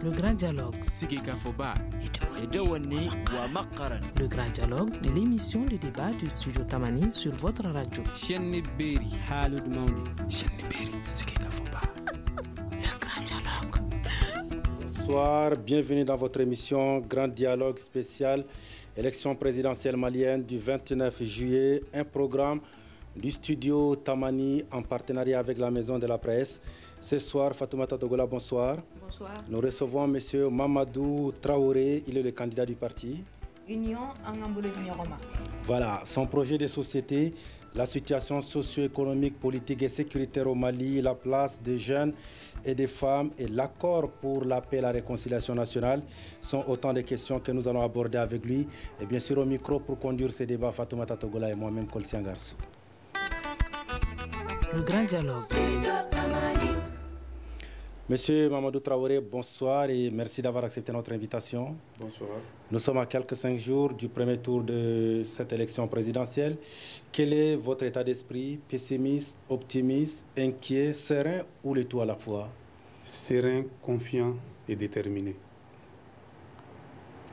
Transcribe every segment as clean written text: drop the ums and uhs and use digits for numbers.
Le grand dialogue. Le grand dialogue de l'émission de débat du studio Tamani sur votre radio. Le grand dialogue. Bonsoir, bienvenue dans votre émission Grand Dialogue spécial élection présidentielle malienne du 29 juillet, un programme du studio Tamani en partenariat avec la Maison de la Presse. Ce soir, Fatoumata Togola, bonsoir. Bonsoir. Nous recevons M. Mamadou Traoré, il est le candidat du parti. Union Angambolo Roma. Voilà, son projet de société, la situation socio-économique, politique et sécuritaire au Mali, la place des jeunes et des femmes et l'accord pour la paix et la réconciliation nationale sont autant de questions que nous allons aborder avec lui. Et bien sûr, au micro pour conduire ces débats, Fatoumata Togola et moi-même, Kolsian Garçon. Le grand dialogue. Monsieur Mamadou Traoré, bonsoir et merci d'avoir accepté notre invitation. Bonsoir. Nous sommes à quelques 5 jours du premier tour de cette élection présidentielle. Quel est votre état d'esprit? Pessimiste, optimiste, inquiet, serein ou le tout à la fois? Serein, confiant et déterminé.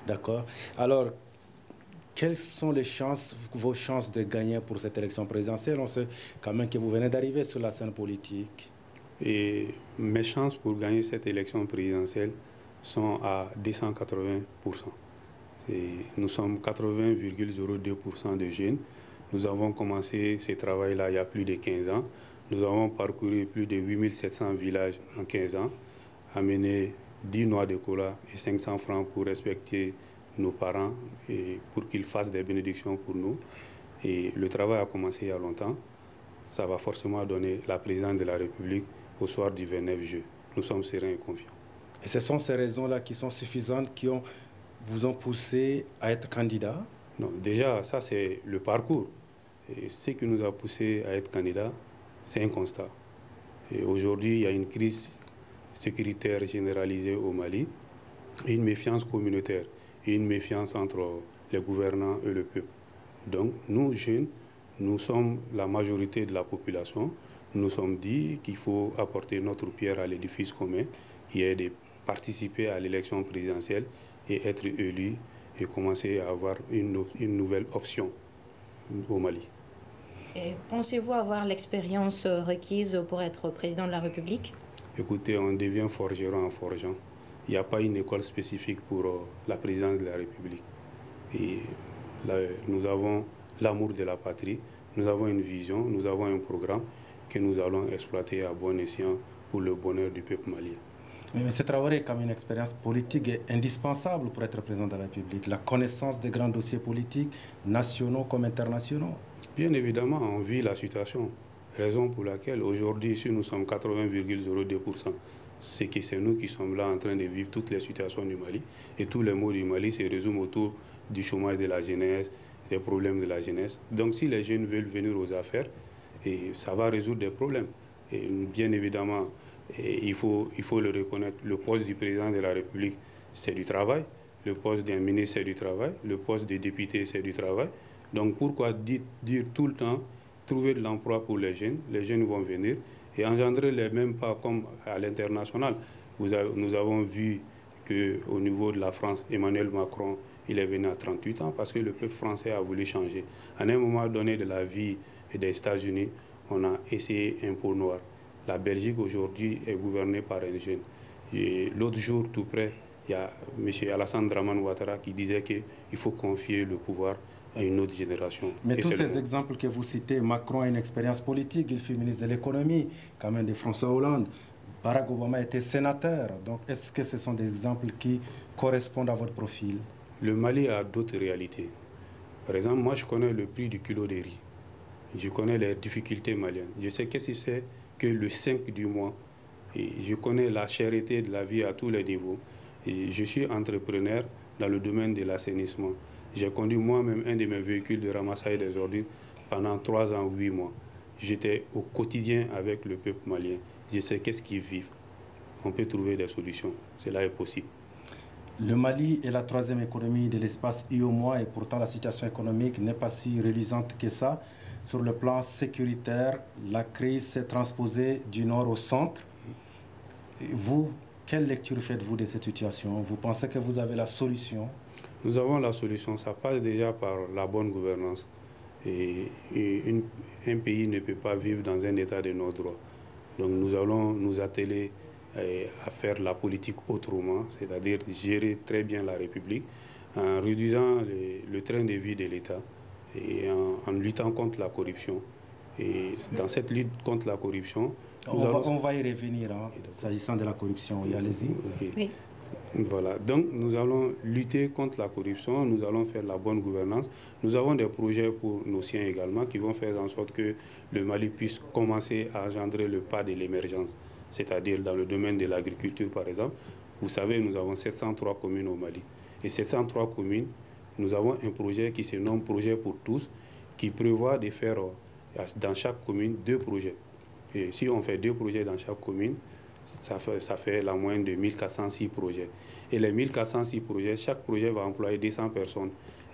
D'accord. Alors, quelles sont vos chances de gagner pour cette élection présidentielle? On sait quand même que vous venez d'arriver sur la scène politique. Et mes chances pour gagner cette élection présidentielle sont à 280%. Nous sommes 80,02% de jeunes. Nous avons commencé ce travail-là il y a plus de 15 ans. Nous avons parcouru plus de 8700 villages en 15 ans, amené 10 noix de cola et 500 francs pour respecter nos parents et pour qu'ils fassent des bénédictions pour nous. Et le travail a commencé il y a longtemps. Ça va forcément donner la présidence de la République au soir du 29 juillet. Nous sommes sereins et confiants. Et ce sont ces raisons-là qui sont suffisantes, qui vous ont poussé à être candidat? Non, déjà, ça c'est le parcours. Et ce qui nous a poussé à être candidat, c'est un constat. Et aujourd'hui, il y a une crise sécuritaire généralisée au Mali, et une méfiance communautaire, et une méfiance entre les gouvernants et le peuple. Donc, nous, jeunes, nous sommes la majorité de la population. Nous nous sommes dit qu'il faut apporter notre pierre à l'édifice commun, qui est de participer à l'élection présidentielle et être élu et commencer à avoir une nouvelle option au Mali. Pensez-vous avoir l'expérience requise pour être président de la République? Écoutez, on devient forgeron en forgeant. Il n'y a pas une école spécifique pour la présidence de la République. Et là, nous avons l'amour de la patrie, nous avons une vision, nous avons un programme que nous allons exploiter à bon escient pour le bonheur du peuple malien. Mais M. Traoré, comme une expérience politique est indispensable pour être président de la République, la connaissance des grands dossiers politiques, nationaux comme internationaux. Bien évidemment, on vit la situation, raison pour laquelle aujourd'hui, si nous sommes 80,02%, c'est que c'est nous qui sommes là en train de vivre toutes les situations du Mali. Et tous les maux du Mali se résument autour du chômage de la jeunesse, des problèmes de la jeunesse. Donc si les jeunes veulent venir aux affaires, et ça va résoudre des problèmes. Et bien évidemment, il faut le reconnaître, le poste du président de la République, c'est du travail. Le poste d'un ministre, c'est du travail. Le poste de député, c'est du travail. Donc pourquoi dire tout le temps, trouver de l'emploi pour les jeunes vont venir et engendrer les mêmes pas comme à l'international. Nous avons vu qu'au niveau de la France, Emmanuel Macron, il est venu à 38 ans parce que le peuple français a voulu changer. À un moment donné de la vie des États-Unis, on a essayé un pot noir. La Belgique aujourd'hui est gouvernée par un jeune. Et l'autre jour, tout près, il y a M. Alassane Draman Ouattara qui disait qu'il faut confier le pouvoir à une autre génération. Mais tous ces exemples que vous citez, Macron a une expérience politique, il fut ministre de l'économie, quand même de François Hollande. Barack Obama était sénateur. Donc est-ce que ce sont des exemples qui correspondent à votre profil? Le Mali a d'autres réalités. Par exemple, moi je connais le prix du kilo de riz. Je connais les difficultés maliennes. Je sais qu'est-ce que c'est que le 5 du mois. Et je connais la cherté de la vie à tous les niveaux. Et je suis entrepreneur dans le domaine de l'assainissement. J'ai conduit moi-même un de mes véhicules de ramassage des ordures pendant 3 ans, 8 mois. J'étais au quotidien avec le peuple malien. Je sais qu'est-ce qu'ils vivent. On peut trouver des solutions. Cela est possible. Le Mali est la 3e économie de l'espace UEMOA et pourtant la situation économique n'est pas si reluisante que ça. Sur le plan sécuritaire, la crise s'est transposée du nord au centre. Vous, Quelle lecture faites-vous de cette situation? Vous pensez que vous avez la solution? Nous avons la solution. Ça passe déjà par la bonne gouvernance. Et un pays ne peut pas vivre dans un état de non-droit. Donc nous allons nous atteler à faire la politique autrement, c'est-à-dire gérer très bien la République en réduisant le train de vie de l'État et en luttant contre la corruption. Et dans cette lutte contre la corruption... On va y revenir, hein, s'agissant de la corruption. Oui, allez-y. Okay. Oui. Voilà, donc nous allons lutter contre la corruption, nous allons faire la bonne gouvernance. Nous avons des projets pour nos siens également qui vont faire en sorte que le Mali puisse commencer à engendrer le pas de l'émergence, c'est-à-dire dans le domaine de l'agriculture par exemple. Vous savez, nous avons 703 communes au Mali. Et 703 communes, nous avons un projet qui se nomme Projet pour tous, qui prévoit de faire dans chaque commune 2 projets. Et si on fait 2 projets dans chaque commune, ça fait la moyenne de 1406 projets. Et les 1406 projets, chaque projet va employer 200 personnes.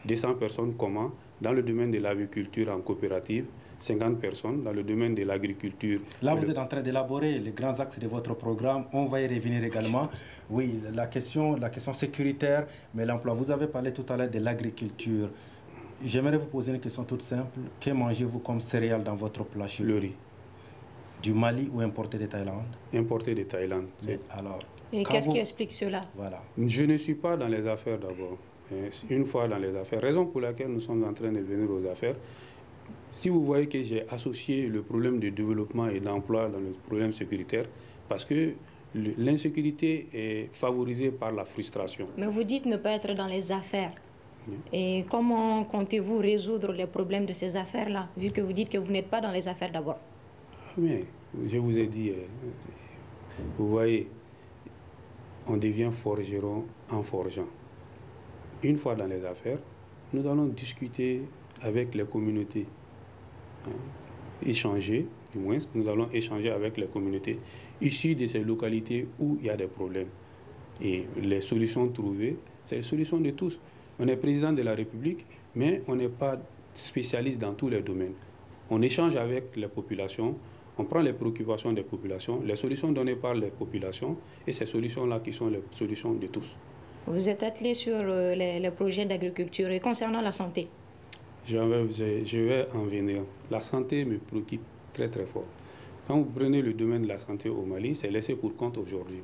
200 personnes comment? Dans le domaine de l'agriculture en coopérative, 50 personnes dans le domaine de l'agriculture. Là, vous êtes en train d'élaborer les grands axes de votre programme. On va y revenir également. Oui, la question sécuritaire, mais l'emploi. Vous avez parlé tout à l'heure de l'agriculture. J'aimerais vous poser une question toute simple. Que mangez-vous comme céréales dans votre plat chez vous? Le riz. Du Mali ou importé de Thaïlande? Importé de Thaïlande. Alors, et qu'est-ce qui explique cela? Voilà. Je ne suis pas dans les affaires d'abord. Une fois dans les affaires, raison pour laquelle nous sommes en train de venir aux affaires. Si vous voyez que j'ai associé le problème de développement et d'emploi dans le problème sécuritaire, parce que l'insécurité est favorisée par la frustration. Mais vous dites ne pas être dans les affaires. Oui. Et comment comptez-vous résoudre les problèmes de ces affaires-là, vu que vous dites que vous n'êtes pas dans les affaires d'abord? Mais je vous ai dit, vous voyez, on devient forgeron en forgeant. Une fois dans les affaires, nous allons discuter avec les communautés, échanger, du moins, nous allons échanger avec les communautés issues de ces localités où il y a des problèmes. Et les solutions trouvées, c'est les solutions de tous. On est président de la République, mais on n'est pas spécialiste dans tous les domaines. On échange avec les populations, on prend les préoccupations des populations, les solutions données par les populations, et ces solutions-là qui sont les solutions de tous. Vous êtes attelé sur les projets d'agriculture. Et concernant la santé? Je vais en venir. La santé me préoccupe très très fort. Quand vous prenez le domaine de la santé au Mali, c'est laissé pour compte aujourd'hui.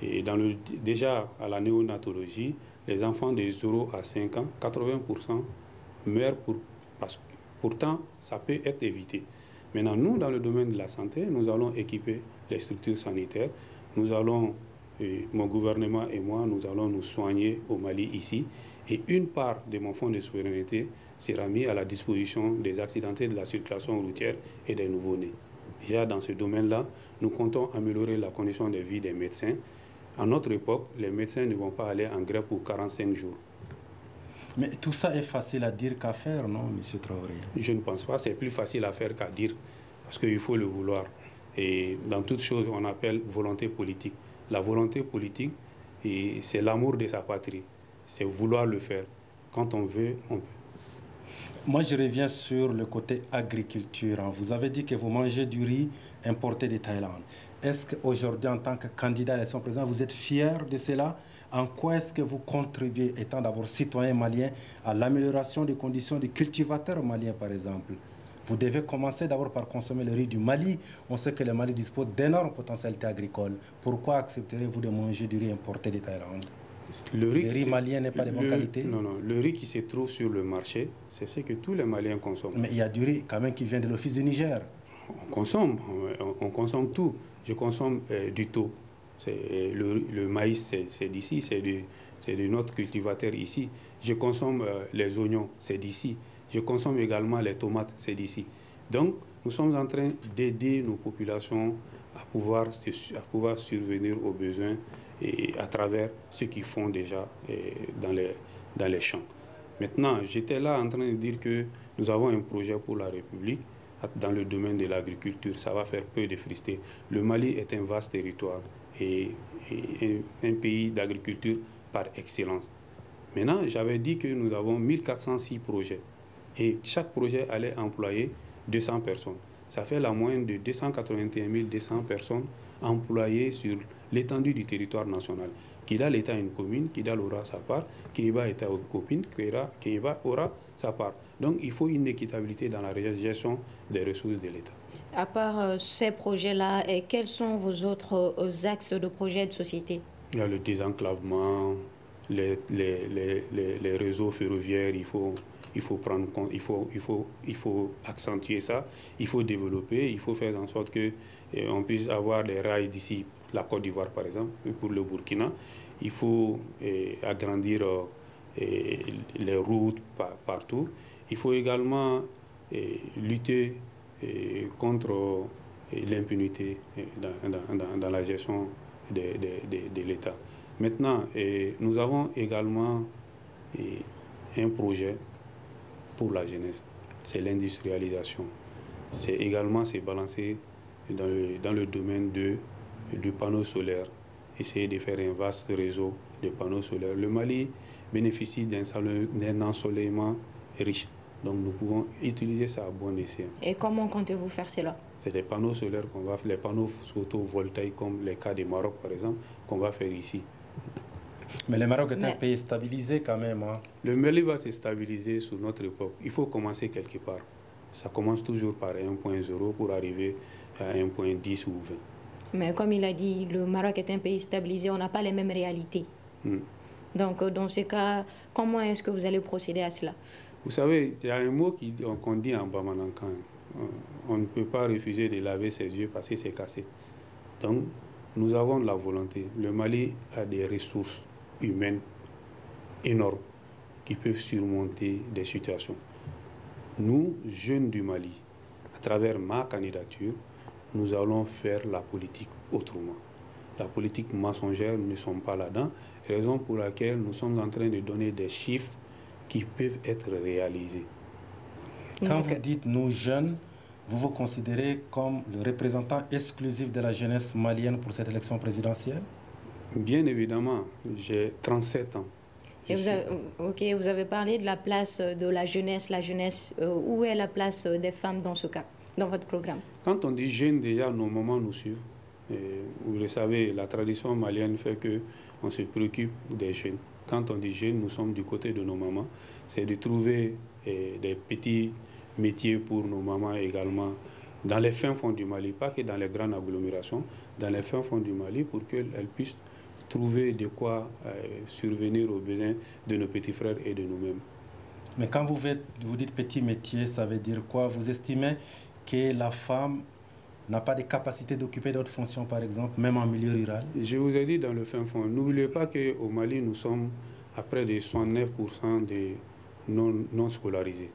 Et déjà à la néonatologie, les enfants de 0 à 5 ans, 80% meurent pourtant ça peut être évité. Maintenant, nous, dans le domaine de la santé, nous allons équiper les structures sanitaires. Nous allons, mon gouvernement et moi, nous allons nous soigner au Mali ici. Et une part de mon fonds de souveraineté sera mis à la disposition des accidentés de la circulation routière et des nouveau-nés. Déjà, dans ce domaine-là, nous comptons améliorer la condition de vie des médecins. À notre époque, les médecins ne vont pas aller en grève pour 45 jours. Mais tout ça est facile à dire qu'à faire, non, M. Traoré? Je ne pense pas. C'est plus facile à faire qu'à dire, parce qu'il faut le vouloir. Et dans toute chose, on appelle volonté politique. La volonté politique, c'est l'amour de sa patrie. C'est vouloir le faire. Quand on veut, on peut. Moi, je reviens sur le côté agriculture. Vous avez dit que vous mangez du riz importé de Thaïlande. Est-ce qu'aujourd'hui, en tant que candidat à l'élection présidentielle, vous êtes fier de cela? En quoi est-ce que vous contribuez, étant d'abord citoyen malien, à l'amélioration des conditions des cultivateurs maliens, par exemple? Vous devez commencer d'abord par consommer le riz du Mali. On sait que le Mali dispose d'énormes potentialités agricoles. Pourquoi accepterez-vous de manger du riz importé de Thaïlande? Le riz malien n'est pas de bonne qualité? Non, non. Le riz qui se trouve sur le marché, c'est ce que tous les Maliens consomment. Mais il y a du riz quand même qui vient de l'Office du Niger. On consomme tout. Je consomme du thau. Le maïs, c'est d'ici, c'est de notre cultivateur ici. Je consomme les oignons, c'est d'ici. Je consomme également les tomates, c'est d'ici. Donc, nous sommes en train d'aider nos populations à pouvoir survenir aux besoins et à travers ce qu'ils font déjà dans les champs. Maintenant, j'étais là en train de dire que nous avons un projet pour la République dans le domaine de l'agriculture. Ça va faire peu de frustrés. Le Mali est un vaste territoire et un pays d'agriculture par excellence. Maintenant, j'avais dit que nous avons 1406 projets et chaque projet allait employer 200 personnes. Ça fait la moyenne de 281 200 personnes employés sur l'étendue du territoire national. Kidal est une commune, Kidal aura sa part, Kéba est une commune, Kéba aura sa part. Donc il faut une équitabilité dans la gestion des ressources de l'État. À part ces projets-là, quels sont vos autres axes de projets de société? Il y a le désenclavement, les réseaux ferroviaires, il faut prendre compte, il faut accentuer ça, il faut développer, il faut faire en sorte qu'on puisse avoir des rails d'ici la Côte d'Ivoire par exemple, pour le Burkina. Il faut agrandir les routes partout. Il faut également lutter contre l'impunité dans la gestion de l'État. Maintenant, nous avons également un projet pour la jeunesse, c'est l'industrialisation. C'est également se balancer dans le domaine du panneau solaire, essayer de faire un vaste réseau de panneaux solaires. Le Mali bénéficie d'un ensoleillement riche, donc nous pouvons utiliser ça à bon escient. Et comment comptez-vous faire cela? C'est des panneaux solaires qu'on va faire, les panneaux photovoltaïques comme les cas du Maroc par exemple, qu'on va faire ici. Mais le Maroc est un pays stabilisé quand même. Hein. Le Mali va se stabiliser sous notre époque. Il faut commencer quelque part. Ça commence toujours par 1.0 pour arriver à 1.10 ou 20. Mais comme il a dit, le Maroc est un pays stabilisé, on n'a pas les mêmes réalités. Donc dans ce cas, comment est-ce que vous allez procéder à cela? Vous savez, il y a un mot qu'on dit en Bamanankan. On ne peut pas refuser de laver ses yeux parce que c'est cassé. Donc, nous avons de la volonté. Le Mali a des ressources humaines énormes qui peuvent surmonter des situations. Nous, jeunes du Mali, à travers ma candidature, nous allons faire la politique autrement. La politique mensongère, nous ne sommes pas là-dedans, raison pour laquelle nous sommes en train de donner des chiffres qui peuvent être réalisés. Quand vous dites nous jeunes, vous vous considérez comme le représentant exclusif de la jeunesse malienne pour cette élection présidentielle? Bien évidemment, j'ai 37 ans. Et vous avez parlé de la place de la jeunesse. Où est la place des femmes dans ce cas, dans votre programme? Quand on dit jeunes, déjà, nos mamans nous suivent. Et vous le savez, la tradition malienne fait qu'on se préoccupe des jeunes. Quand on dit jeunes, nous sommes du côté de nos mamans. C'est de trouver des petits métiers pour nos mamans également dans les fins fonds du Mali, pas que dans les grandes agglomérations, dans les fins fonds du Mali pour qu'elles puissent trouver de quoi survenir aux besoins de nos petits frères et de nous-mêmes. Mais quand vous dites petit métier, ça veut dire quoi? Vous estimez que la femme n'a pas de capacité d'occuper d'autres fonctions, par exemple, même en milieu rural? Je vous ai dit dans le fin fond, n'oubliez pas qu'au Mali, nous sommes à près de 69% de non scolarisés.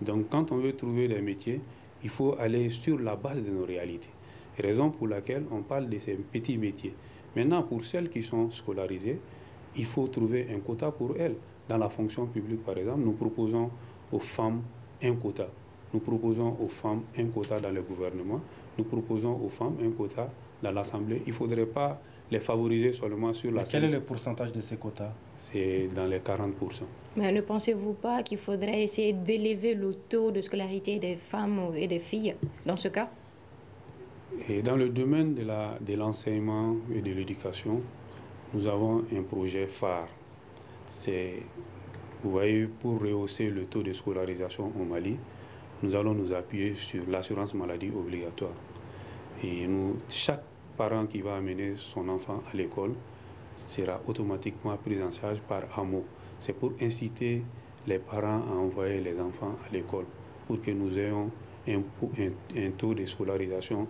Donc quand on veut trouver des métiers, il faut aller sur la base de nos réalités. Raison pour laquelle on parle de ces petits métiers. Maintenant, pour celles qui sont scolarisées, il faut trouver un quota pour elles. Dans la fonction publique, par exemple, nous proposons aux femmes un quota. Nous proposons aux femmes un quota dans le gouvernement. Nous proposons aux femmes un quota dans l'Assemblée. Il ne faudrait pas les favoriser seulement sur la scène. Quel est le pourcentage de ces quotas? C'est dans les 40%. Mais ne pensez-vous pas qu'il faudrait essayer d'élever le taux de scolarité des femmes et des filles dans ce cas? Et dans le domaine de l'enseignement et de l'éducation, nous avons un projet phare. C'est, vous voyez, pour rehausser le taux de scolarisation au Mali, nous allons nous appuyer sur l'assurance maladie obligatoire. Et chaque parent qui va amener son enfant à l'école sera automatiquement pris en charge par AMO. C'est pour inciter les parents à envoyer les enfants à l'école, pour que nous ayons un taux de scolarisation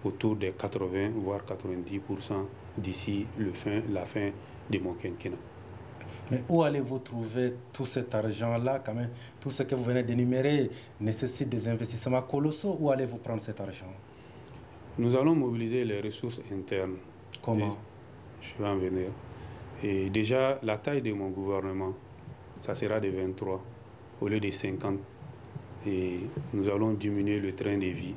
autour de 80 voire 90% d'ici la fin de mon quinquennat. Mais où allez-vous trouver tout cet argent-là quand même? Tout ce que vous venez d'énumérer nécessite des investissements colossaux. Où allez-vous prendre cet argent? Nous allons mobiliser les ressources internes. Comment? Je vais en venir. Et déjà, la taille de mon gouvernement, ça sera de 23 au lieu de 50. Et nous allons diminuer le train de vie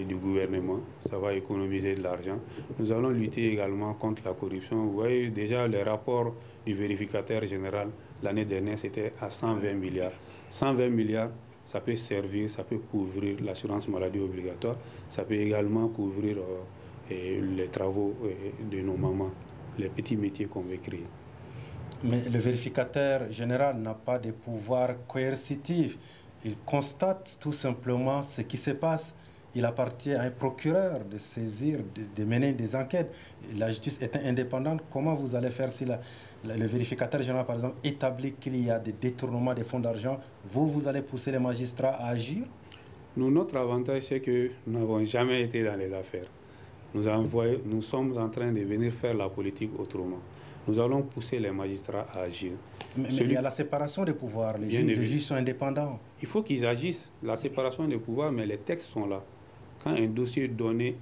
du gouvernement. Ça va économiser de l'argent. Nous allons lutter également contre la corruption. Vous voyez déjà le rapport du vérificateur général l'année dernière, c'était à 120 milliards. 120 milliards, ça peut servir, ça peut couvrir l'assurance maladie obligatoire. Ça peut également couvrir les travaux de nos mamans, les petits métiers qu'on veut créer. Mais le vérificateur général n'a pas de pouvoir coercitif. Il constate tout simplement ce qui se passe. Il appartient à un procureur de saisir, de mener des enquêtes. La justice est indépendante. Comment vous allez faire si le vérificateur général, par exemple, établit qu'il y a des détournements des fonds d'argent? Vous allez pousser les magistrats à agir? Nous, notre avantage, c'est que nous n'avons jamais été dans les affaires. Nous sommes en train de venir faire la politique autrement. Nous allons pousser les magistrats à agir. Mais il y a la séparation des pouvoirs. Les juges sont indépendants. Il faut qu'ils agissent. La séparation des pouvoirs, mais les textes sont là. Quand un dossier est donné,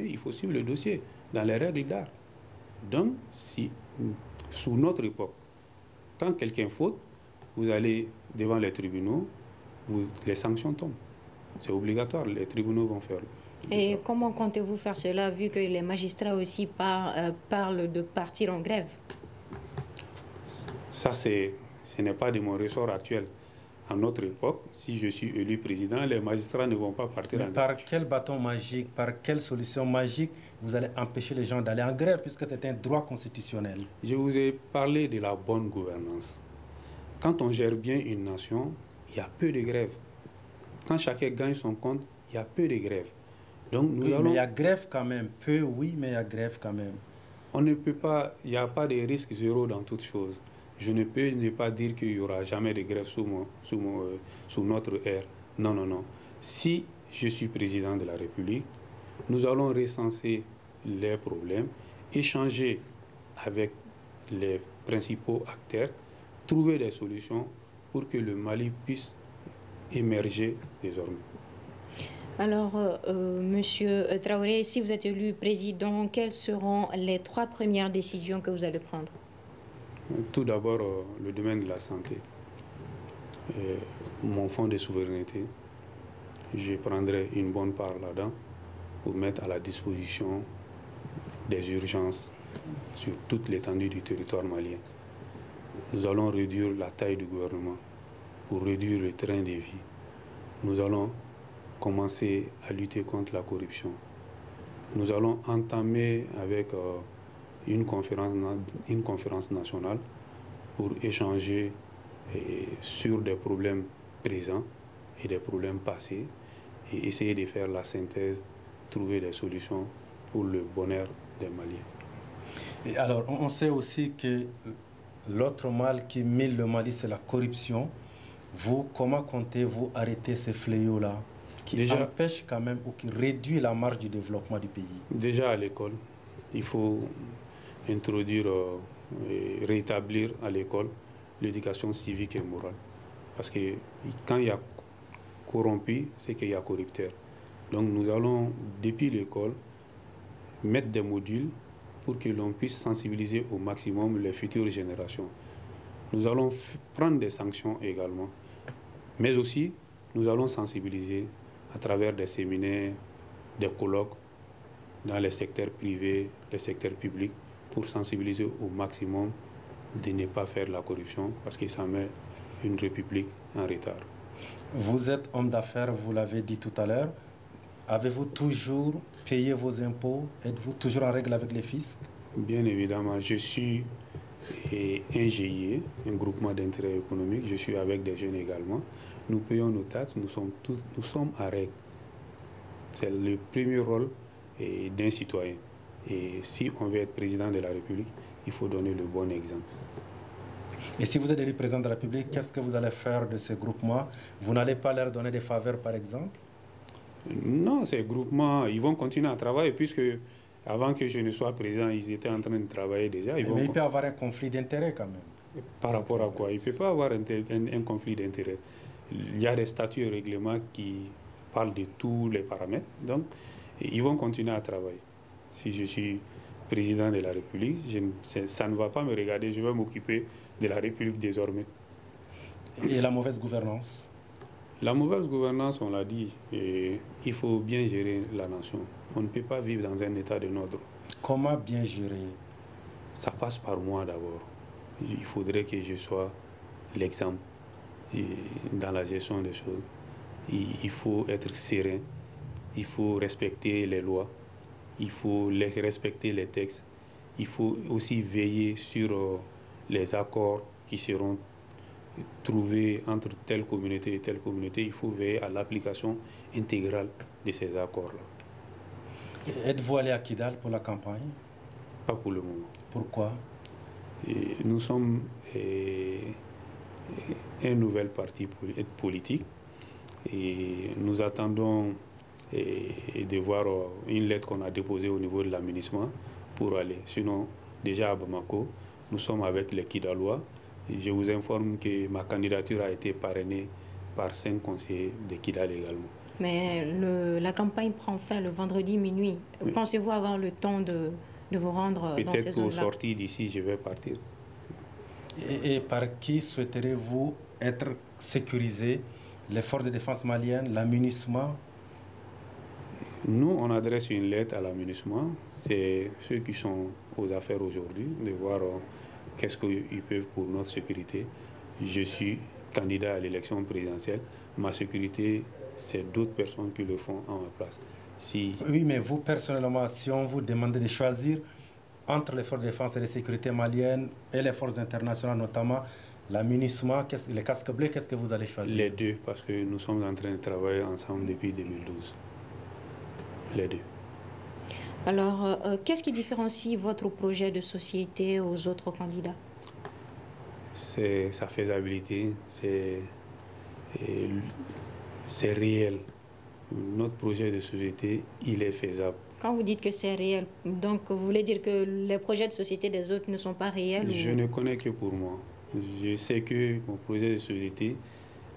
il faut suivre le dossier dans les règles d'art. Donc, sous notre époque, quand quelqu'un faute, vous allez devant les tribunaux, les sanctions tombent. C'est obligatoire, les tribunaux vont faire. Et comment comptez-vous faire cela, vu que les magistrats aussi parlent de partir en grève? Ça, ce n'est pas de mon ressort actuel. À notre époque, si je suis élu président, les magistrats ne vont pas partir en grève. Par quel bâton magique, par quelle solution magique vous allez empêcher les gens d'aller en grève, puisque c'est un droit constitutionnel? Je vous ai parlé de la bonne gouvernance. Quand on gère bien une nation, il y a peu de grèves. Quand chacun gagne son compte, il y a peu de grèves. Donc mais il y a grève quand même. Peu, oui, mais il y a grève quand même. On ne peut pas, il n'y a pas de risque zéro dans toute chose. Je ne peux ne pas dire qu'il n'y aura jamais de grève sous notre ère. Non, non, non. Si je suis président de la République, nous allons recenser les problèmes, échanger avec les principaux acteurs, trouver des solutions pour que le Mali puisse émerger désormais. Alors, Monsieur Traoré, si vous êtes élu président, quelles seront les 3 premières décisions que vous allez prendre? Tout d'abord, le domaine de la santé. Mon fonds de souveraineté, je prendrai une bonne part là-dedans pour mettre à la disposition des urgences sur toute l'étendue du territoire malien. Nous allons réduire la taille du gouvernement pour réduire le train de vie. Nous allons commencer à lutter contre la corruption. Nous allons entamer avec une conférence nationale pour échanger sur des problèmes présents et des problèmes passés et essayer de faire la synthèse, trouver des solutions pour le bonheur des Maliens. Et alors, on sait aussi que l'autre mal qui mine le Mali, c'est la corruption. Vous, comment comptez-vous arrêter ces fléaux-là qui empêchent quand même ou qui réduisent la marge du développement du pays? Déjà à l'école, il faut introduire et rétablir à l'école l'éducation civique et morale. Parce que quand il y a corrompu, c'est qu'il y a corrupteur. Donc nous allons, depuis l'école, mettre des modules pour que l'on puisse sensibiliser au maximum les futures générations. Nous allons prendre des sanctions également. Mais aussi, nous allons sensibiliser à travers des séminaires, des colloques dans les secteurs privés, les secteurs publics, pour sensibiliser au maximum de ne pas faire la corruption, parce que ça met une république en retard. Vous êtes homme d'affaires, vous l'avez dit tout à l'heure. Avez-vous toujours payé vos impôts? Êtes-vous toujours en règle avec les fiscs? Bien évidemment, je suis un GIE, un groupement d'intérêt économique. Je suis avec des jeunes également. Nous payons nos taxes, nous sommes à règle. C'est le premier rôle d'un citoyen. Et si on veut être président de la République, il faut donner le bon exemple. Et si vous êtes élu président de la République, qu'est-ce que vous allez faire de ces groupements? Vous n'allez pas leur donner des faveurs, par exemple? Non, ces groupements, ils vont continuer à travailler, puisque avant que je ne sois président, ils étaient en train de travailler déjà. Mais il peut y avoir un conflit d'intérêts quand même. Par rapport à quoi? Il ne peut pas avoir un conflit d'intérêts. Il y a des statuts et règlements qui parlent de tous les paramètres. Donc, ils vont continuer à travailler. Si je suis président de la République, ça ne va pas me regarder. Je vais m'occuper de la République désormais. Et la mauvaise gouvernance? La mauvaise gouvernance, on l'a dit, il faut bien gérer la nation. On ne peut pas vivre dans un état de notre. Comment bien gérer? Ça passe par moi d'abord. Il faudrait que je sois l'exemple dans la gestion des choses. Il faut être serein, il faut respecter les lois, il faut respecter les textes, il faut aussi veiller sur les accords qui seront trouvés entre telle communauté et telle communauté. Il faut veiller à l'application intégrale de ces accords-là. Êtes-vous allé à Kidal pour la campagne? Pas pour le moment. Pourquoi? Nous sommes un nouvel parti politique et nous attendons de voir une lettre qu'on a déposée au niveau de l'aménagement pour aller. Sinon, déjà à Bamako, nous sommes avec les Kidalois. Et je vous informe que ma candidature a été parrainée par 5 conseillers de Kidal également. Mais la campagne prend fin le vendredi minuit. Oui. Pensez-vous avoir le temps de vous rendre dans ces zones-là? Peut-être qu'au sorti d'ici, je vais partir. Et par qui souhaiterez-vous être sécurisé? Les forces de défense maliennes, l'aménagement? Nous, on adresse une lettre à l'aménagement. C'est ceux qui sont aux affaires aujourd'hui, de voir qu'est-ce qu'ils peuvent pour notre sécurité. Je suis candidat à l'élection présidentielle. Ma sécurité, c'est d'autres personnes qui le font à ma place. Oui, mais vous, personnellement, si on vous demandait de choisir entre les forces de défense et de sécurité maliennes et les forces internationales, notamment l'aménagement, les casques bleus, qu'est-ce que vous allez choisir? Les deux, parce que nous sommes en train de travailler ensemble depuis 2012. Les deux. Alors, qu'est-ce qui différencie votre projet de société aux autres candidats? C'est sa faisabilité, c'est réel. Notre projet de société, il est faisable. Quand vous dites que c'est réel, donc vous voulez dire que les projets de société des autres ne sont pas réels? Je ne connais que pour moi. Je sais que mon projet de société,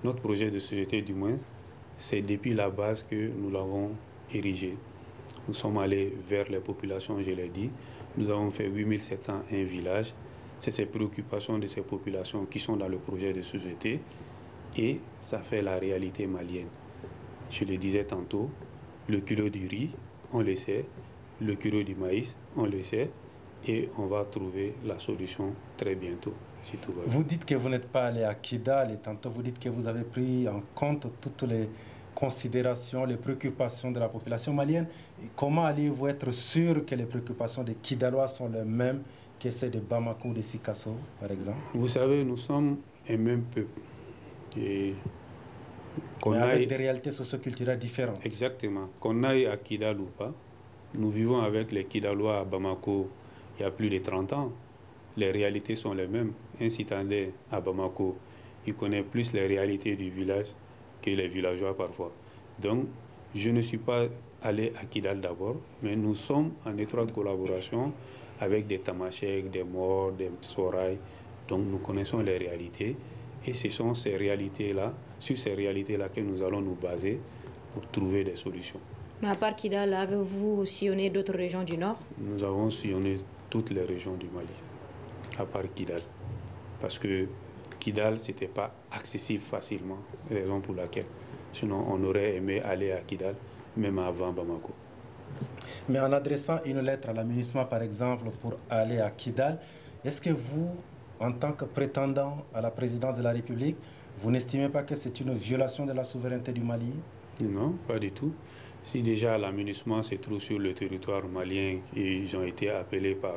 notre projet de société du moins, c'est depuis la base que nous l'avons érigé. Nous sommes allés vers les populations, je l'ai dit. Nous avons fait 8701 villages. C'est ces préoccupations de ces populations qui sont dans le projet de société et ça fait la réalité malienne. Je le disais tantôt, le kilo du riz, on le sait, le kilo du maïs, on le sait, et on va trouver la solution très bientôt, si tout va bien. Vous dites que vous n'êtes pas allé à Kidal et tantôt vous dites que vous avez pris en compte toutes les considérations, les préoccupations de la population malienne. Et comment allez-vous être sûr que les préoccupations des Kidalois sont les mêmes que celles de Bamako ou de Sikasso, par exemple? Vous savez, nous sommes un même peuple. Et mais avec des réalités socioculturelles différentes. Exactement. Qu'on aille à Kidal ou pas, nous vivons avec les Kidalois à Bamako il y a plus de 30 ans. Les réalités sont les mêmes. Un citadin à Bamako, il connaît plus les réalités du village que les villageois parfois. Donc, je ne suis pas allé à Kidal d'abord, mais nous sommes en étroite collaboration avec des Tamashek, des Morts, des Soraï. Donc, nous connaissons les réalités. Et ce sont ces réalités-là, sur ces réalités-là que nous allons nous baser pour trouver des solutions. Mais à part Kidal, avez-vous sillonné d'autres régions du Nord? Nous avons sillonné toutes les régions du Mali, à part Kidal. Parce que Kidal, ce n'était pas accessible facilement, raison pour laquelle. Sinon, on aurait aimé aller à Kidal, même avant Bamako. Mais en adressant une lettre à l'aménagement, par exemple, pour aller à Kidal, est-ce que vous, en tant que prétendant à la présidence de la République, vous n'estimez pas que c'est une violation de la souveraineté du Mali? Non, pas du tout. Si déjà l'aménagement se trouve sur le territoire malien et ils ont été appelés par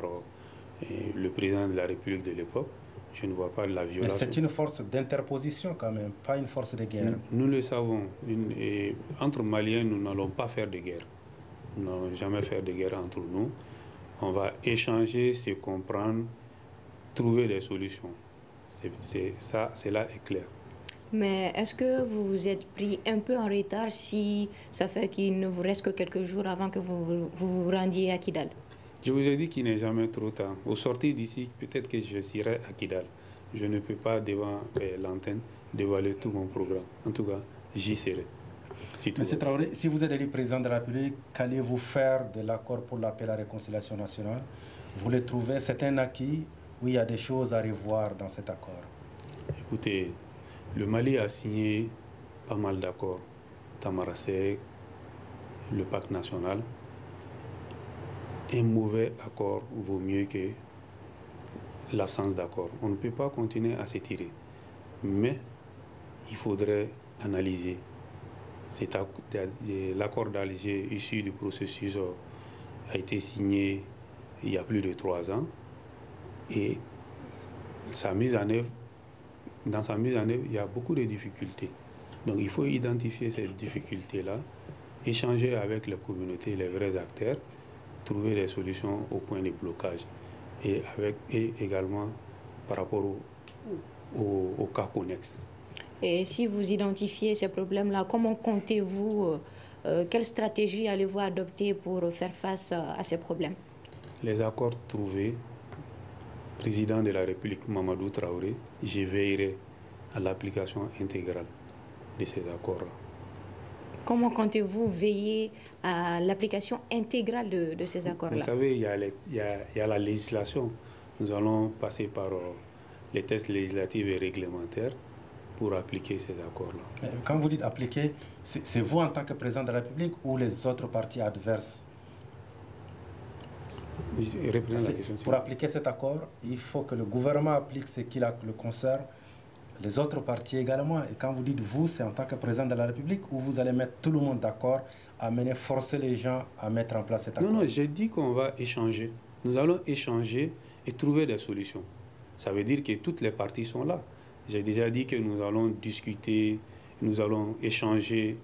le président de la République de l'époque, je ne vois pas de la violation. Mais c'est une force d'interposition quand même, pas une force de guerre. Nous le savons. Entre Maliens, nous n'allons pas faire de guerre. Nous n'allons jamais faire de guerre entre nous. On va échanger, se comprendre, trouver des solutions. Cela est clair. Mais est-ce que vous vous êtes pris un peu en retard si ça fait qu'il ne vous reste que quelques jours avant que vous rendiez à Kidal? Je vous ai dit qu'il n'est jamais trop tard. Au sortir d'ici, peut-être que je serai à Kidal. Je ne peux pas, devant l'antenne, dévoiler tout mon programme. En tout cas, j'y serai. Monsieur Traoré, si vous êtes élu président de la République, qu'allez-vous faire de l'accord pour la paix et la réconciliation nationale? Vous le trouvez, c'est un acquis ou il y a des choses à revoir dans cet accord? Écoutez, le Mali a signé pas mal d'accords. Tamaracé, le pacte national. Un mauvais accord vaut mieux que l'absence d'accord. On ne peut pas continuer à s'étirer. Mais il faudrait analyser l'accord d'Alger issu du processus a été signé il y a plus de 3 ans et dans sa mise en œuvre, il y a beaucoup de difficultés. Donc il faut identifier ces difficultés-là, échanger avec la communauté, les vrais acteurs, trouver des solutions au point de blocage et également par rapport au cas connexes. Et si vous identifiez ces problèmes-là, comment comptez-vous, quelle stratégie allez-vous adopter pour faire face à ces problèmes? Les accords trouvés, président de la République Mamadou Traoré, je veillerai à l'application intégrale de ces accords-là. Comment comptez-vous veiller à l'application intégrale de ces accords-là? Vous savez, il y a la législation. Nous allons passer par les tests législatifs et réglementaires pour appliquer ces accords-là. Quand vous dites appliquer, c'est vous en tant que président de la République ou les autres partis adverses? Reprenez la question. Pour appliquer cet accord, il faut que le gouvernement applique ce qui le concerne, les autres partis également. Et quand vous dites vous, c'est en tant que président de la République ou vous allez mettre tout le monde d'accord à forcer les gens à mettre en place cet accord? Non, j'ai dit qu'on va échanger. Nous allons échanger et trouver des solutions. Ça veut dire que toutes les parties sont là. J'ai déjà dit que nous allons discuter, nous allons échanger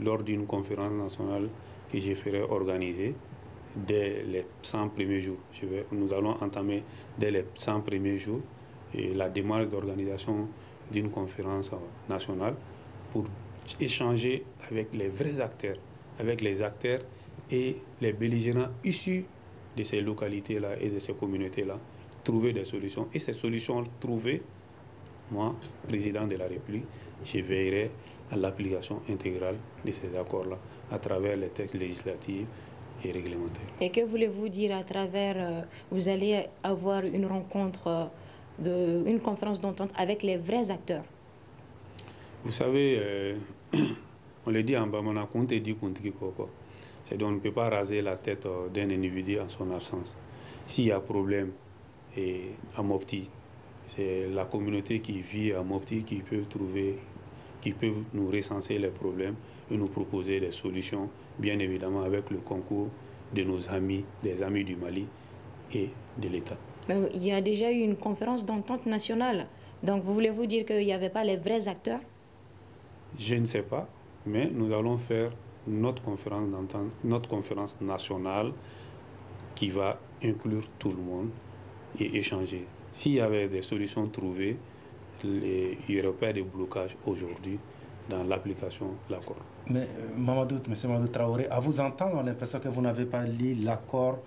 lors d'une conférence nationale que je ferai organiser dès les 100 premiers jours. Nous allons entamer dès les 100 premiers jours la démarche d'organisation d'une conférence nationale pour échanger avec les vrais acteurs, avec les acteurs et les belligérants issus de ces localités-là et de ces communautés-là, trouver des solutions. Et ces solutions trouvées, moi, président de la République, je veillerai à l'application intégrale de ces accords-là à travers les textes législatifs et réglementaires. Et que voulez-vous dire à travers, vous allez avoir une rencontre, une conférence d'entente avec les vrais acteurs? Vous savez, on le dit en Bamana, c'est-à-dire on ne peut pas raser la tête d'un individu en son absence. S'il y a problème à Mopti, c'est la communauté qui vit à Mopti qui peut nous recenser les problèmes et nous proposer des solutions, bien évidemment avec le concours de nos amis, des amis du Mali et de l'État. Il y a déjà eu une conférence d'entente nationale. Donc voulez-vous dire qu'il n'y avait pas les vrais acteurs? Je ne sais pas, mais nous allons faire notre conférence d'entente, notre conférence nationale qui va inclure tout le monde et échanger. S'il y avait des solutions trouvées, il n'y aurait pas de blocage aujourd'hui dans l'application de l'accord. Mais M. Mamadou Traoré, à vous entendre, on a l'impression que vous n'avez pas lu l'accord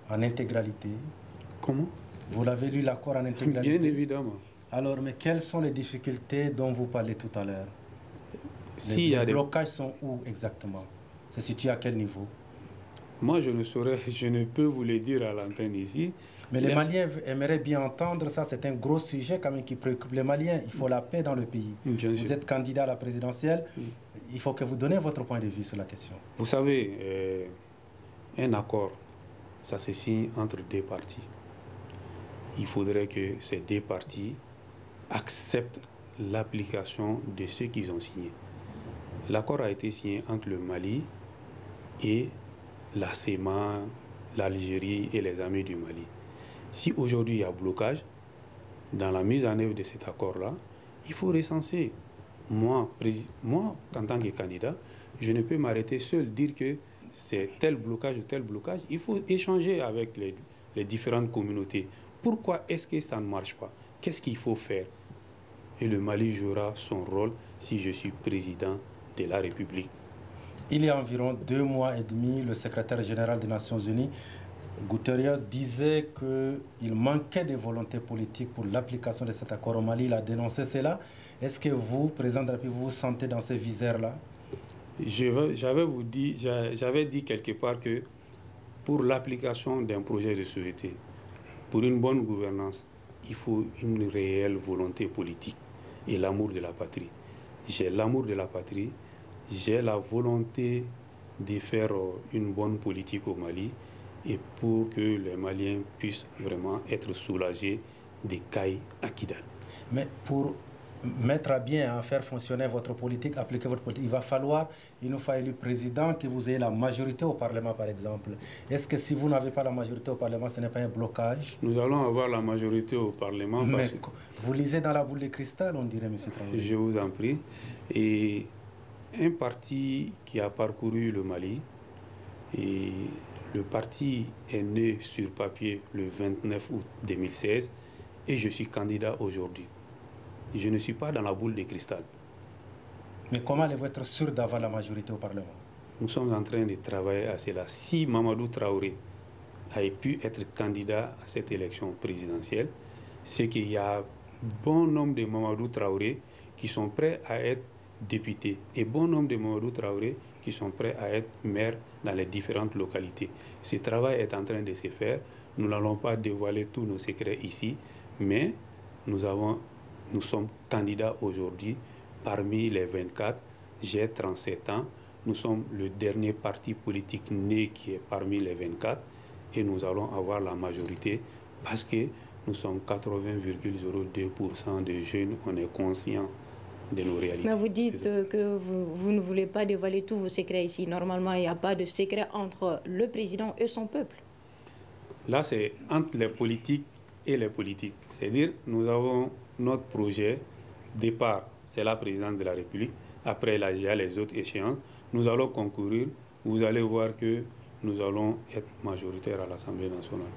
en intégralité. Comment? Vous l'avez lu l'accord en intégralité? Bien évidemment. Alors, mais quelles sont les difficultés dont vous parlez tout à l'heure? Les blocages sont où exactement? C'est situé à quel niveau? Moi, je ne peux vous le dire à l'antenne ici. Mais les Maliens aimeraient bien entendre ça. C'est un gros sujet quand même qui préoccupe les Maliens. Il faut la paix dans le pays. Vous êtes candidat à la présidentielle. Il faut que vous donniez votre point de vue sur la question. Vous savez, un accord, ça se signe entre deux parties. Il faudrait que ces deux parties acceptent l'application de ce qu'ils ont signé. L'accord a été signé entre le Mali et la CEMA, l'Algérie et les amis du Mali. Si aujourd'hui il y a blocage dans la mise en œuvre de cet accord-là, il faut recenser. Moi, en tant que candidat, je ne peux m'arrêter seul, dire que c'est tel blocage ou tel blocage. Il faut échanger avec les différentes communautés. Pourquoi est-ce que ça ne marche pas? Qu'est-ce qu'il faut faire? Et le Mali jouera son rôle si je suis président de la République. Il y a environ 2 mois et demi, le secrétaire général des Nations Unies, Guterres, disait qu'il manquait de volonté politique pour l'application de cet accord au Mali. Il a dénoncé cela. Est-ce que vous, président de la République, vous vous sentez dans ces visères-là? J'avais dit quelque part que pour l'application d'un projet de société, pour une bonne gouvernance, il faut une réelle volonté politique et l'amour de la patrie. J'ai l'amour de la patrie, j'ai la volonté de faire une bonne politique au Mali et pour que les Maliens puissent vraiment être soulagés des cailles à Kidal. Mais pour mettre à bien, faire fonctionner votre politique, appliquer votre politique, il va falloir, une fois élu président, que vous ayez la majorité au Parlement, par exemple. Est-ce que si vous n'avez pas la majorité au Parlement, ce n'est pas un blocage? Nous allons avoir la majorité au Parlement. Mais vous lisez dans la boule de cristal, on dirait, M. Traoré. Je vous en prie. Et un parti qui a parcouru le Mali, et le parti est né sur papier le 29 août 2016, et je suis candidat aujourd'hui. Je ne suis pas dans la boule de cristal. Mais comment allez-vous être sûr d'avoir la majorité au Parlement? Nous sommes en train de travailler à cela. Si Mamadou Traoré a pu être candidat à cette élection présidentielle, c'est qu'il y a bon nombre de Mamadou Traoré qui sont prêts à être députés et bon nombre de Mamadou Traoré qui sont prêts à être maires dans les différentes localités. Ce travail est en train de se faire. Nous n'allons pas dévoiler tous nos secrets ici, mais nous sommes candidats aujourd'hui parmi les 24. J'ai 37 ans. Nous sommes le dernier parti politique né qui est parmi les 24 et nous allons avoir la majorité parce que nous sommes 80,02% de jeunes. On est conscient de nos réalités. Mais vous dites que vous ne voulez pas dévoiler tous vos secrets ici. Normalement, il n'y a pas de secret entre le président et son peuple. Là, c'est entre les politiques et les politiques. C'est-à-dire, nous avons notre projet. Départ, c'est la présidence de la République. Après, il y a les autres échéances. Nous allons concourir. Vous allez voir que nous allons être majoritaires à l'Assemblée nationale.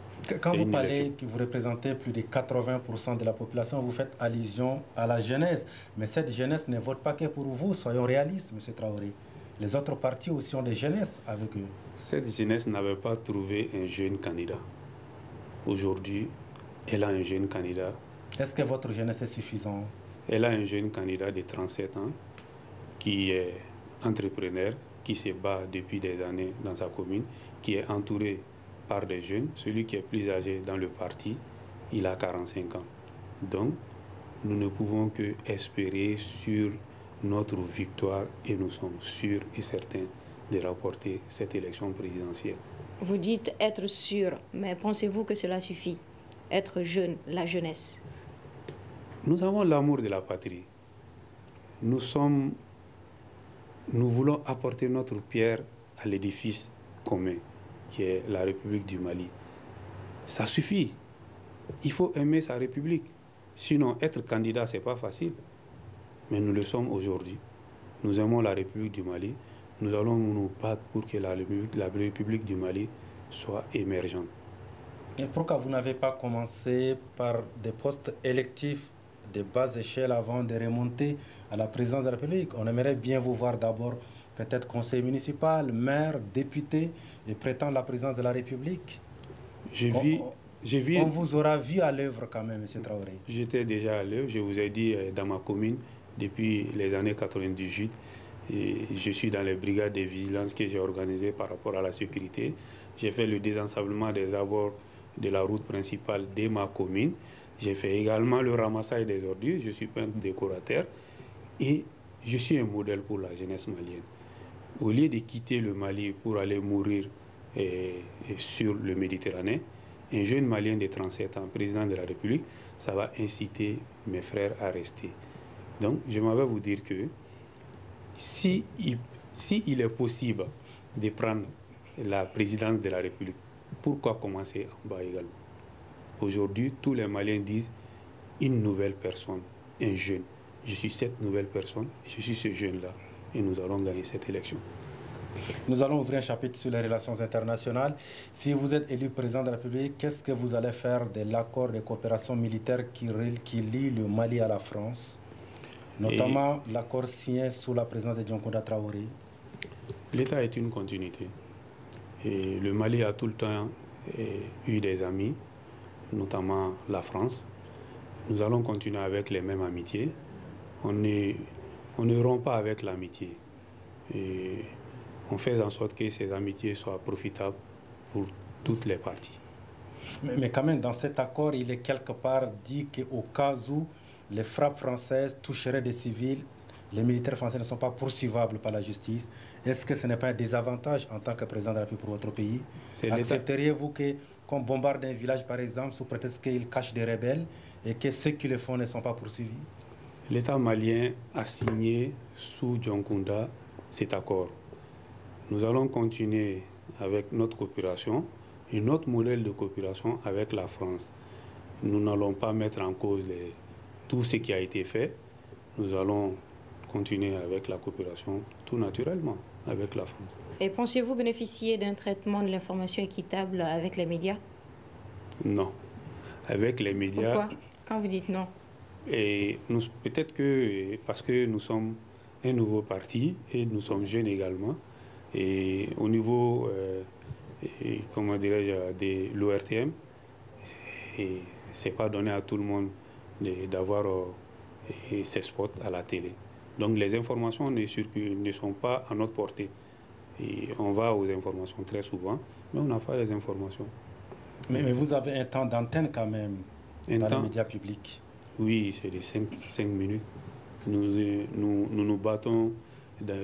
Quand vous parlez que vous représentez plus de 80% de la population, vous faites allusion à la jeunesse. Mais cette jeunesse ne vote pas que pour vous. Soyons réalistes, M. Traoré. Les autres partis aussi ont des jeunesses avec eux. Cette jeunesse n'avait pas trouvé un jeune candidat. Aujourd'hui, elle a un jeune candidat. Est-ce que votre jeunesse est suffisante? Elle a un jeune candidat de 37 ans qui est entrepreneur, qui se bat depuis des années dans sa commune, qui est entouré par des jeunes. Celui qui est plus âgé dans le parti, il a 45 ans. Donc, nous ne pouvons que espérer sur notre victoire et nous sommes sûrs et certains de remporter cette élection présidentielle. Vous dites être sûr, mais pensez-vous que cela suffit? Être jeune, la jeunesse? Nous avons l'amour de la patrie. Nous voulons apporter notre pierre à l'édifice commun, qui est la République du Mali. Ça suffit. Il faut aimer sa République. Sinon, être candidat, ce n'est pas facile. Mais nous le sommes aujourd'hui. Nous aimons la République du Mali. Nous allons nous battre pour que la République du Mali soit émergente. Et pourquoi vous n'avez pas commencé par des postes électifs de bas échelle avant de remonter à la présidence de la République? On aimerait bien vous voir d'abord peut-être conseiller municipal, maire, député et prétendre la présidence de la République. On vous aura vu à l'œuvre quand même, M. Traoré. J'étais déjà à l'œuvre, je vous ai dit, dans ma commune depuis les années 98. Et je suis dans les brigades de vigilance que j'ai organisées par rapport à la sécurité. J'ai fait le désensablement des abords de la route principale de ma commune. J'ai fait également le ramassage des ordures. Je suis peintre décorateur et je suis un modèle pour la jeunesse malienne. Au lieu de quitter le Mali pour aller mourir sur le Méditerranée, un jeune Malien de 37 ans, président de la République, ça va inciter mes frères à rester. Donc, je m'en vais vous dire que si il est possible de prendre la présidence de la République, pourquoi commencer en bas également? Aujourd'hui, tous les Maliens disent une nouvelle personne, un jeune. Je suis cette nouvelle personne, je suis ce jeune-là, et nous allons gagner cette élection. Nous allons ouvrir un chapitre sur les relations internationales. Si vous êtes élu président de la République, qu'est-ce que vous allez faire de l'accord de coopération militaire qui lie le Mali à la France, notamment l'accord signé sous la présidence de Dioncounda Traoré? L'État est une continuité. Et le Mali a tout le temps eu des amis, notamment la France. Nous allons continuer avec les mêmes amitiés. On ne rompt pas avec l'amitié. Et on fait en sorte que ces amitiés soient profitables pour toutes les parties. Mais quand même, dans cet accord, il est quelque part dit qu'au cas où les frappes françaises toucheraient des civils, les militaires français ne sont pas poursuivables par la justice. Est-ce que ce n'est pas un désavantage en tant que président de la République pour votre pays? Accepteriez-vous qu'on bombarde un village, par exemple, sous prétexte qu'il cache des rebelles et que ceux qui le font ne sont pas poursuivis? L'État malien a signé sous Dioncounda cet accord. Nous allons continuer avec notre coopération et notre modèle de coopération avec la France. Nous n'allons pas mettre en cause tout ce qui a été fait. Nous allons continuer avec la coopération tout naturellement avec la France. Et pensez-vous bénéficier d'un traitement de l'information équitable avec les médias? Non. Avec les médias... Pourquoi? Quand vous dites non? Et peut-être que parce que nous sommes un nouveau parti et nous sommes jeunes également. Et au niveau, comment dirais-je, de l'ORTM, ce n'est pas donné à tout le monde d'avoir ces spots à la télé. Donc les informations ne sont pas à notre portée. Et on va aux informations très souvent, mais on n'a pas les informations. Mais vous avez un temps d'antenne quand même dans les médias publics. Oui, c'est de 5 minutes. Nous battons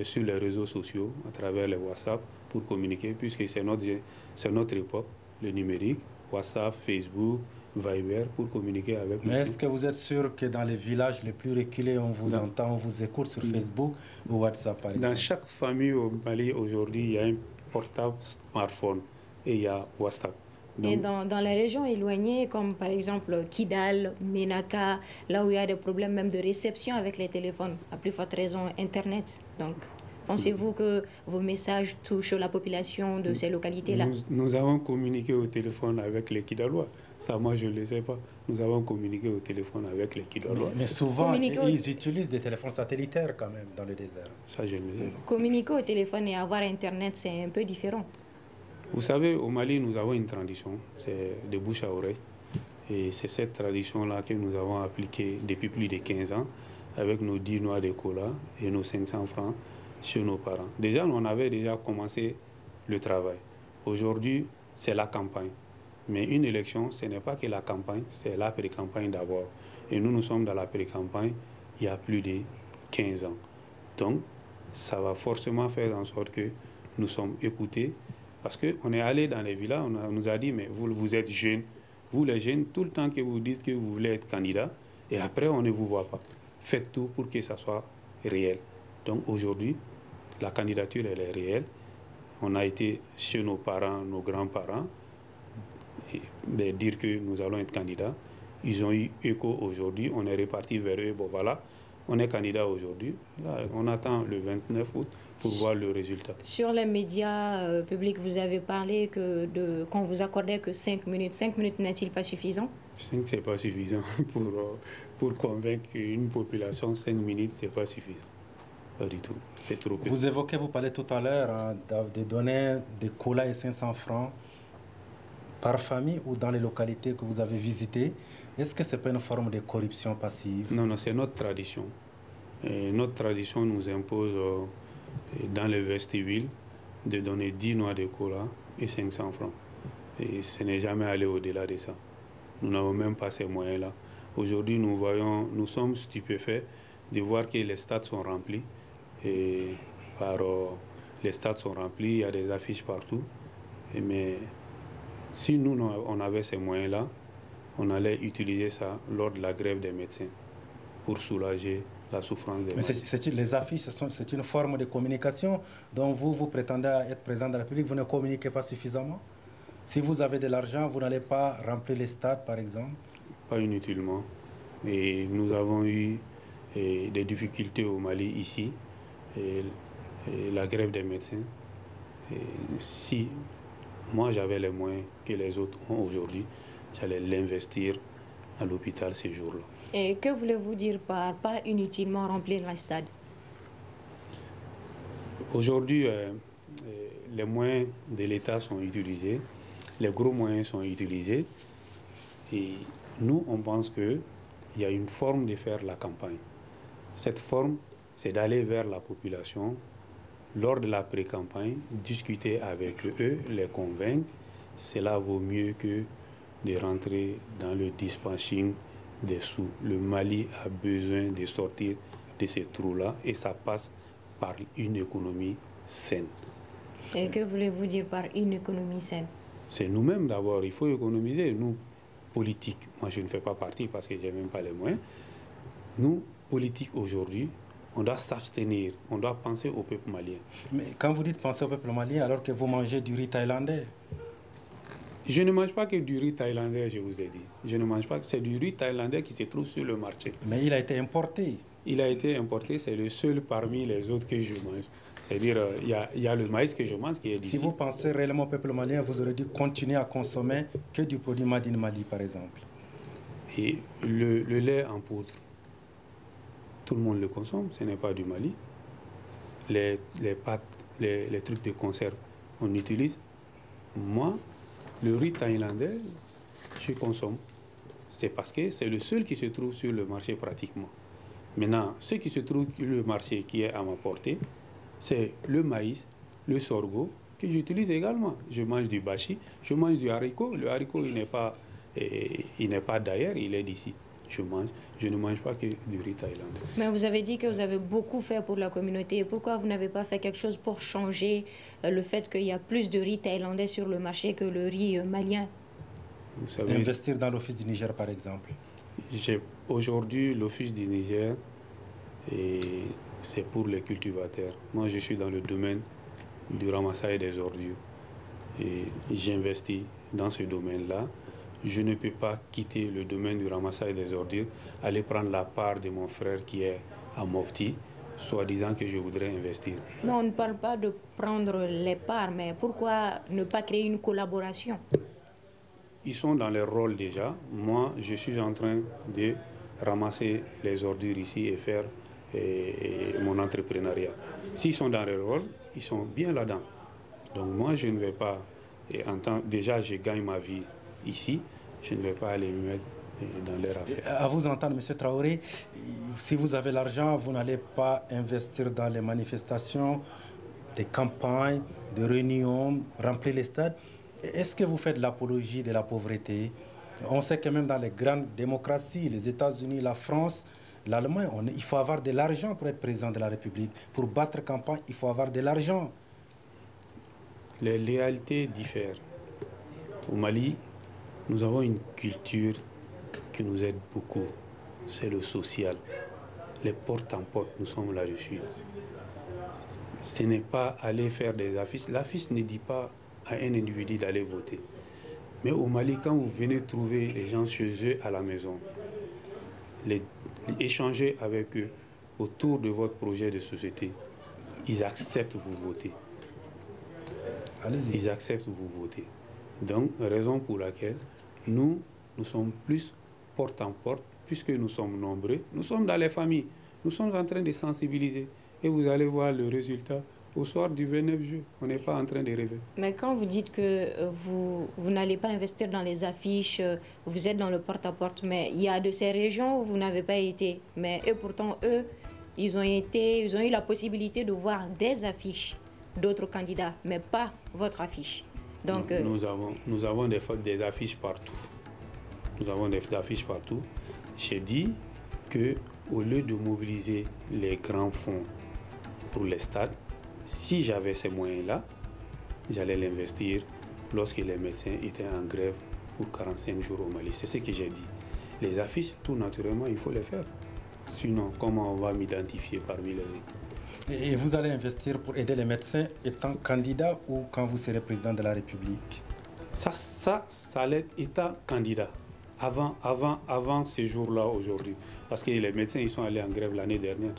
sur les réseaux sociaux, à travers les WhatsApp, pour communiquer, puisque c'est notre époque, le numérique, WhatsApp, Facebook, Viber, pour communiquer avec nous. Mais est-ce que vous êtes sûr que dans les villages les plus reculés, on vous entend, on vous écoute sur Facebook ou WhatsApp, par exemple? Dans chaque famille au Mali, aujourd'hui, il y a un portable smartphone et il y a WhatsApp. Et dans les régions éloignées, comme par exemple Kidal, Ménaka, là où il y a des problèmes même de réception avec les téléphones, à plus forte raison Internet. Donc, pensez-vous que vos messages touchent la population de ces localités-là? Nous avons communiqué au téléphone avec les Kidalois. Ça, moi, je ne le sais pas. Nous avons communiqué au téléphone avec les Kidalois. Mais souvent, ils utilisent des téléphones satellitaires quand même dans le désert. Ça, je ne le sais pas. Communiquer au téléphone et avoir Internet, c'est un peu différent. Vous savez, au Mali, nous avons une tradition, c'est de bouche à oreille. Et c'est cette tradition-là que nous avons appliquée depuis plus de 15 ans, avec nos 10 noix de cola et nos 500 francs chez nos parents. Déjà, on avait déjà commencé le travail. Aujourd'hui, c'est la campagne. Mais une élection, ce n'est pas que la campagne, c'est la pré-campagne d'abord. Et nous sommes dans la pré-campagne il y a plus de 15 ans. Donc, ça va forcément faire en sorte que nous sommes écoutés. Parce qu'on est allé dans les villas, on nous a dit, mais vous êtes jeunes, vous les jeunes, tout le temps que vous dites que vous voulez être candidat, et après on ne vous voit pas. Faites tout pour que ça soit réel. Donc aujourd'hui, la candidature, elle est réelle. On a été chez nos parents, nos grands-parents, de dire que nous allons être candidats. Ils ont eu écho aujourd'hui, on est reparti vers eux, bon voilà, on est candidat aujourd'hui. Là, on attend le 29 août pour voir le résultat. Sur les médias publics, vous avez parlé qu'on vous accordait que 5 minutes. 5 minutes n'est-il pas suffisant? 5, ce n'est pas suffisant. Pour convaincre une population, 5 minutes, ce n'est pas suffisant. Pas du tout. C'est trop peu. Vous parlez tout à l'heure de donner des colas et 500 francs par famille ou dans les localités que vous avez visitées. Est-ce que ce n'est pas une forme de corruption passive? Non, c'est notre tradition. Et notre tradition nous impose dans le vestibule de donner 10 noix de cola et 500 francs. Et ce n'est jamais allé au-delà de ça. Nous n'avons même pas ces moyens-là. Aujourd'hui, nous sommes stupéfaits de voir que les stades sont remplis. Et les stades sont remplis, il y a des affiches partout. Mais si nous, on avait ces moyens-là, on allait utiliser ça lors de la grève des médecins pour soulager la souffrance des malades. Les affiches, c'est une forme de communication dont vous prétendez être président de la République, vous ne communiquez pas suffisamment? Si vous avez de l'argent, vous n'allez pas remplir les stades, par exemple? Pas inutilement. Et nous avons eu des difficultés au Mali ici, et la grève des médecins. Et si moi j'avais les moyens que les autres ont aujourd'hui, j'allais l'investir à l'hôpital ces jours-là. Et que voulez-vous dire par pas inutilement remplir les stades? Aujourd'hui, les moyens de l'État sont utilisés, les gros moyens sont utilisés. Et nous, on pense qu'il y a une forme de faire la campagne. Cette forme, c'est d'aller vers la population lors de la pré-campagne, discuter avec eux, les convaincre. Cela vaut mieux que de rentrer dans le dispatching des sous. Le Mali a besoin de sortir de ces trous-là et ça passe par une économie saine. Et que voulez-vous dire par une économie saine? C'est nous-mêmes d'abord, il faut économiser. Nous, politiques, moi je ne fais pas partie parce que je n'ai même pas les moyens. Nous, politique aujourd'hui, on doit s'abstenir, on doit penser au peuple malien. Mais quand vous dites penser au peuple malien, alors que vous mangez du riz thaïlandais? Je ne mange pas que du riz thaïlandais, je vous ai dit. Je ne mange pas que c'est du riz thaïlandais qui se trouve sur le marché. Mais il a été importé. Il a été importé, c'est le seul parmi les autres que je mange. C'est-à-dire, il y a le maïs que je mange qui est d'ici. Si vous pensez réellement au peuple malien, vous aurez dû continuer à consommer que du produit Made in Mali, par exemple. Et le lait en poudre, tout le monde le consomme, ce n'est pas du Mali. Les pâtes, les trucs de conserve, on utilise. Moi, le riz thaïlandais, je consomme. C'est parce que c'est le seul qui se trouve sur le marché pratiquement. Maintenant, ce qui se trouve sur le marché qui est à ma portée, c'est le maïs, le sorgho, que j'utilise également. Je mange du bachi, je mange du haricot. Le haricot, il n'est pas d'ailleurs, il est d'ici. Je ne mange pas que du riz thaïlandais. Mais vous avez dit que vous avez beaucoup fait pour la communauté. Pourquoi vous n'avez pas fait quelque chose pour changer le fait qu'il y a plus de riz thaïlandais sur le marché que le riz malien? Vous savez, investir dans l'Office du Niger, par exemple. Aujourd'hui, l'Office du Niger, c'est pour les cultivateurs. Moi, je suis dans le domaine du ramassage des ordures. Et j'investis dans ce domaine-là. Je ne peux pas quitter le domaine du ramassage des ordures, aller prendre la part de mon frère qui est à Mopti, soi-disant que je voudrais investir. Non, on ne parle pas de prendre les parts, mais pourquoi ne pas créer une collaboration? Ils sont dans leur rôle déjà. Moi, je suis en train de ramasser les ordures ici et faire mon entrepreneuriat. S'ils sont dans leur rôle, ils sont bien là-dedans. Donc moi, je ne vais pas... Déjà, je gagne ma vie ici, je ne vais pas aller me mettre dans leur affaire. À vous entendre, M. Traoré, si vous avez l'argent, vous n'allez pas investir dans les manifestations, des campagnes, des réunions, remplir les stades. Est-ce que vous faites l'apologie de la pauvreté? On sait que même dans les grandes démocraties, les États-Unis, la France, l'Allemagne, il faut avoir de l'argent pour être président de la République. Pour battre campagne, il faut avoir de l'argent. Les réalités diffèrent. Au Mali, nous avons une culture qui nous aide beaucoup. C'est le social. Les porte en porte, nous sommes là-dessus. Ce n'est pas aller faire des affiches. L'affiche ne dit pas à un individu d'aller voter. Mais au Mali, quand vous venez trouver les gens chez eux à la maison, échanger avec eux autour de votre projet de société, ils acceptent vous voter. Ils acceptent vous voter. Donc, raison pour laquelle nous sommes plus porte en porte, puisque nous sommes nombreux. Nous sommes dans les familles. Nous sommes en train de sensibiliser. Et vous allez voir le résultat au soir du 29 juin. On n'est pas en train de rêver. Mais quand vous dites que vous n'allez pas investir dans les affiches, vous êtes dans le porte-à-porte, mais il y a de ces régions où vous n'avez pas été. Mais eux, pourtant, ils ont eu la possibilité de voir des affiches d'autres candidats, mais pas votre affiche. Donc, nous avons des affiches partout. Nous avons des affiches partout. J'ai dit qu'au lieu de mobiliser les grands fonds pour les stades, si j'avais ces moyens-là, j'allais l'investir lorsque les médecins étaient en grève pour 45 jours au Mali. C'est ce que j'ai dit. Les affiches, tout naturellement, il faut les faire. Sinon, comment on va m'identifier parmi les autres? Et vous allez investir pour aider les médecins étant candidat ou quand vous serez président de la République? Ça allait étant candidat. Avant ce jour-là, aujourd'hui. Parce que les médecins, ils sont allés en grève l'année dernière.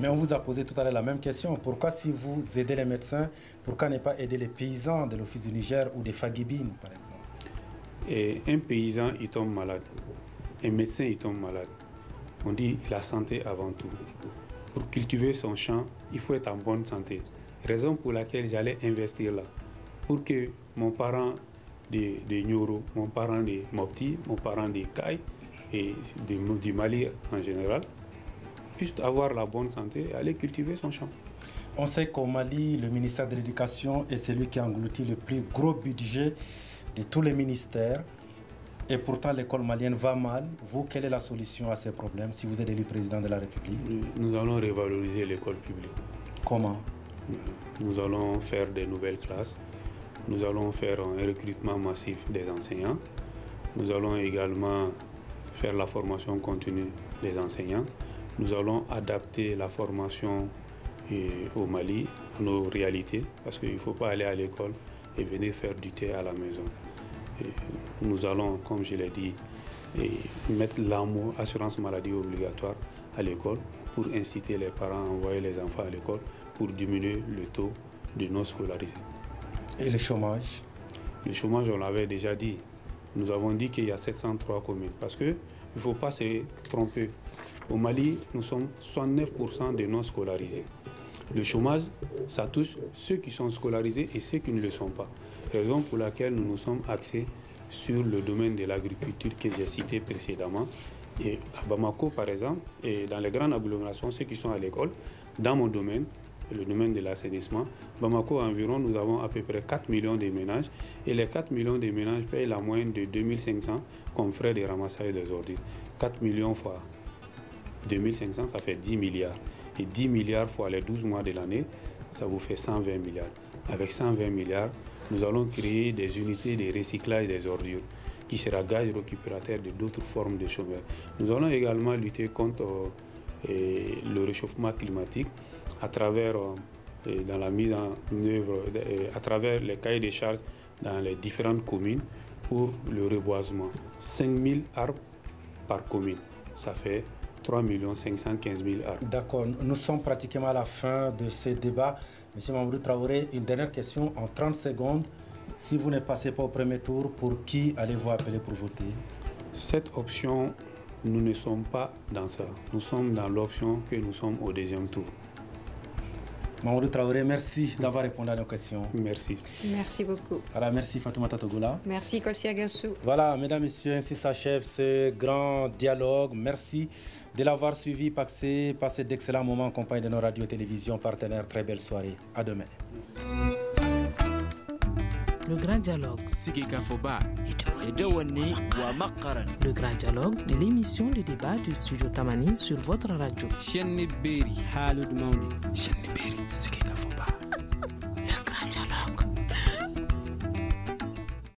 Mais on vous a posé tout à l'heure la même question. Pourquoi, si vous aidez les médecins, pourquoi ne pas aider les paysans de l'Office du Niger ou des Fagibines, par exemple? Et un paysan, il tombe malade. Un médecin, il tombe malade. On dit la santé avant tout. Pour cultiver son champ, il faut être en bonne santé. Raison pour laquelle j'allais investir là. Pour que mon parent de Nyoro, mon parent de Mopti, mon parent de Kai et du Mali en général, puisse avoir la bonne santé et aller cultiver son champ. On sait qu'au Mali, le ministère de l'Éducation est celui qui a englouti le plus gros budget de tous les ministères. Et pourtant, l'école malienne va mal. Vous, quelle est la solution à ces problèmes si vous êtes élu président de la République? Nous allons revaloriser l'école publique. Comment? Nous allons faire des nouvelles classes. Nous allons faire un recrutement massif des enseignants. Nous allons également faire la formation continue des enseignants. nous allons adapter la formation au Mali, à nos réalités, parce qu'il ne faut pas aller à l'école et venir faire du thé à la maison. Et nous allons, comme je l'ai dit, mettre l'amour, assurance maladie obligatoire à l'école pour inciter les parents à envoyer les enfants à l'école pour diminuer le taux de non scolarisés. Et le chômage? Le chômage, on l'avait déjà dit. Nous avons dit qu'il y a 703 communes. Parce qu'il ne faut pas se tromper. Au Mali, nous sommes 69% de non scolarisés. Le chômage, ça touche ceux qui sont scolarisés et ceux qui ne le sont pas. Raison pour laquelle nous nous sommes axés sur le domaine de l'agriculture que j'ai cité précédemment. Et à Bamako, par exemple, et dans les grandes agglomérations, ceux qui sont à l'école, dans mon domaine, le domaine de l'assainissement, Bamako environ, nous avons à peu près 4 millions de ménages. Et les 4 millions de ménages payent la moyenne de 2500 comme frais de ramassage des ordures. 4 millions fois 2500, ça fait 10 milliards. Et 10 milliards fois les 12 mois de l'année, ça vous fait 120 milliards. Avec 120 milliards, nous allons créer des unités de recyclage des ordures qui sera gage récupérateur de d'autres formes de chômage. Nous allons également lutter contre le réchauffement climatique à travers dans la mise en œuvre, à travers les cahiers des charges dans les différentes communes pour le reboisement. 5000 arbres par commune, ça fait 3 515 000 arbres. D'accord, nous sommes pratiquement à la fin de ce débat. Monsieur Mamadou Traoré, une dernière question en 30 secondes. Si vous ne passez pas au premier tour, pour qui allez-vous appeler pour voter? Cette option, nous ne sommes pas dans ça. Nous sommes dans l'option que nous sommes au deuxième tour. Mamadou Traoré, merci d'avoir répondu à nos questions. Merci. Merci beaucoup. Voilà, merci Fatoumata Togola. Merci Kolsi Agassou. Voilà, mesdames, messieurs, ainsi s'achève ce grand dialogue. Merci de l'avoir suivi. Passez d'excellents moments en compagnie de nos radios et télévisions partenaires. Très belle soirée. À demain. Le grand dialogue. Le grand dialogue de l'émission de débat du studio Tamani sur votre radio.